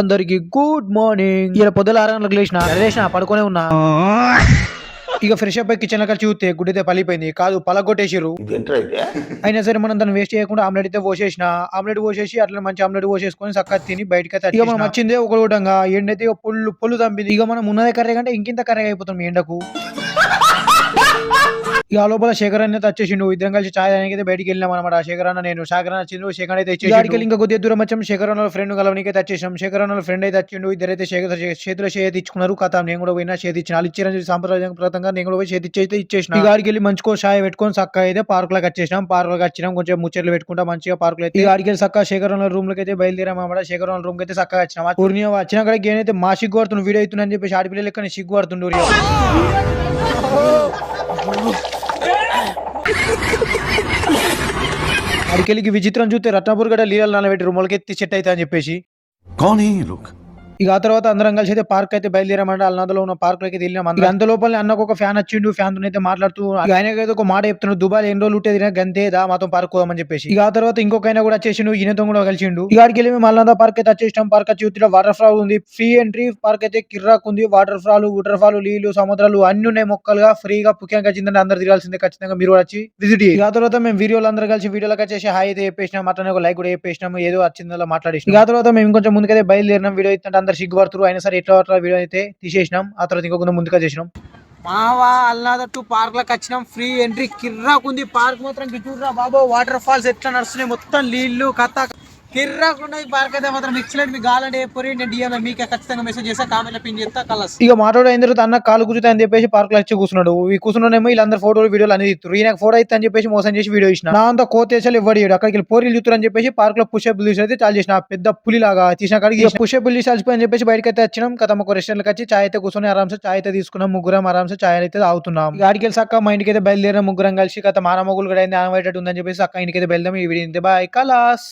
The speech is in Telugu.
అందరికి గుడ్ మార్నింగ్. ఇలా పొద్దుల 6 గంటలకు లేచిన పడుకునే ఉన్నా. ఇక ఫ్రెష్ అప్ అయి కిచెన్ లోకి చూస్తే గుడ్డితే పలిపోయింది. కాదు పలగొట్టేసిర్రు. అయినా సరే మనం దాన్ని వేస్ట్ చేయకుండా ఆమ్లెట్ అయితే పోసేసిన. ఆమ్లెట్ పోసేసి అట్లా మంచి ఆమ్లెట్ పోసేసుకొని చక్కగా తిని బయటకి అయితే ఇక మనం వచ్చిందే ఒక కూడంగా ఎండైతే ఇక పొల్లు తంపింది. ఇక మనం ఉన్నదే కర్రీ కంటే ఇంకింత కర్రీ అయిపోతాం ఎండకు. ఇక లోపల శేఖర్ అన్న వచ్చేసిండు. ఇద్దరం కలిసి చాయ్ తాగడానికి బయటికి వెళ్ళినాం అనమాట. శేఖర్ అన్న నేను శేఖర్ అన్న వచ్చిండు. శేఖర్ అయితే ఇచ్చేసి ఇంకా కొద్దిగా దూరం వచ్చాం. శేఖర్ అన్న ఫ్రెండ్ కలవనికి వచ్చేసాం. శేఖర్ అన్న ఫ్రెండ్ అయితే వచ్చిండు. ఇద్దరైతే చేతిలో చేతి ఇచ్చుకున్నారు. కథ నేను కూడా పోయినా చేతి ఇచ్చిన. వాళ్ళు ఇచ్చిన సాంప్రదాయంగా నేను కూడా పోయి చేతి ఇచ్చి ఇచ్చేసిన. ఈ గాడికి వెళ్ళి మంచికో చాయ్ పెట్టుకొని చక్కగా అయితే పార్క్ లోకి వచ్చేసినాం. పార్క్ లోకి వచ్చినాం. కొంచెం ముచ్చట్లు పెట్టుకుంటా మంచిగా పార్క్ లో అయితే గాడికి వెళ్ళి చక్కగా శేఖర్ అన్న రూమ్ లోకి అయితే బయలుదేరాం అన్నమాట. శేఖర్ అన్న రూమ్ కి అయితే చక్కగా వచ్చినాం. పూర్ణిమ వచ్చిన కాడికి ఏనైతే మా సిగ్గు పడుతుంది వీడియో అవుతుందని చెప్పేసి ఆడపిల్లలు లెక్క సిగ్గు పడుతుండు. అడికెళ్ళి విచిత్రం చూస్తే రత్నపూర్ గడ్డ నీళ్ళు నానబెట్టి రూములకెత్తి సెట్ అవుతా అని చెప్పేసి ఇక ఆ తర్వాత అందరం కలిసి అయితే పార్క్ అయితే బయలుదేరామంటే అల్నాథలో ఉన్న పార్క్ లోకి వెళ్ళినాం. అంత లోపల అన్నకు ఒక ఫ్యాన్ వచ్చిండు. ఫ్యాన్ తో అయితే మాట్లాడుతూ ఆయనకైతే ఒక మాట చెప్తున్నాడు. దుబాయ్ ఎన్ని రోజులు ఉంటే గంతే దా మాతో పార్క్ పోదామని చెప్పేసి. ఇక ఆ తర్వాత ఇంకొక ఆయన కూడా వచ్చేసిండు. ఈయనతో కూడా కలిసిండు. ఇక ఆడికి వెళ్ళి మేము అల్నాథ పార్క్ అయితే వచ్చేసినాం. పార్క్ వచ్చి వాటర్ ఫాల్ ఉంది. Free entry. పార్క్ అయితే కిర్రాక్ ఉంది. వాటర్ ఫాల్ నీళ్లు సముద్రాలు అన్ని ఉన్నాయి. మొక్కలుగా ఫ్రీగా పుఖ్యంగా వచ్చిందంటే అందరు తిరగాల్సిందే. ఖచ్చితంగా మీరు వచ్చి విజిట్ చేయండి. ఆ తర్వాత మేము వీడియోలు అందరూ కలిసి వీడియోలకు వచ్చేసి హాయ్ అయితే చెప్పేసినాం. అట్లనే ఒక లైక్ కూడా చెప్పేసినాం. ఏదో వచ్చిందో మాట్లాడేసినాం. ఇక ఆ తర్వాత మేము కొంచెం ముందుకైతే బయలుదేరినాం. వీడియో అయితే అందరు సిగ్గుపడుతున్నారు. అయినా సరే ఎట్లా వీడియో అయితే తీసేసినాం. ఆ తర్వాత ఇంకొక ముందుగా చేసినాం. మావా అల్లాద టు పార్క్ లకు వచ్చినాం. Free entry కిర్రాకుంది. పార్క్ మాత్రం చూడరా బాబో. వాటర్ ఫాల్స్ ఎట్లా నడుస్తున్నాయి. మొత్తం నీళ్లు కథ కిర్రాకుండా ఈ పార్క్ అయితే మాత్రం ఎక్సలెంట్. మీకు కావాలంటే నేను డిఎం మీకు ఖచ్చితంగా మెసేజ్ చేస్తా. కామెంట్ పిన్ చేస్తా కలర్స్. ఇక మాట్లాడు అయిన తర్వాత అన్న కాలు కూర్చుతా అని చెప్పేసి పార్క్ లో వచ్చి కూర్చున్నాడు. ఈ కూర్చున్నాడేమో వీళ్ళందరూ ఫోటోలు వీడియోలు అనేది ఇస్తారు. ఈయన ఫోటో అయితే అని చెప్పేసి మోసం చేసి వీడియో ఇచ్చిన. నా అంతా కోతేసాలు ఇవ్వడు. అక్కడికి పోరీలు చూస్తారు అని చెప్పేసి పార్క్ లో పుషప్ అయితే చాలు చేసిన. పెద్ద పులి లాగా తీసిన కాడికి పుషప్ తీసి అని చెప్పేసి బయటకి అయితే వచ్చినాం. కదా ఒక రెస్టారెంట్ వచ్చి చాయ్ అయితే కూర్చొని ఆరామ్సే చాయ్ అయితే తీసుకున్నాం. ముగ్గురం ఆరామ్సే చాయ్ అయితే తాగుతున్నాం. గాడికి వెళ్ళి చక్క మా ఇంటికి అయితే బయలుదేరాం. ముగ్గురం కలిసి కథ మానమగులు కూడా అయింది ఆనబెట్టట్టు ఉందని చెప్పేసి అక్క ఇంటికి అయితే బయలుదేరాం. ఈ వీడియో బాయ్ కలాస్.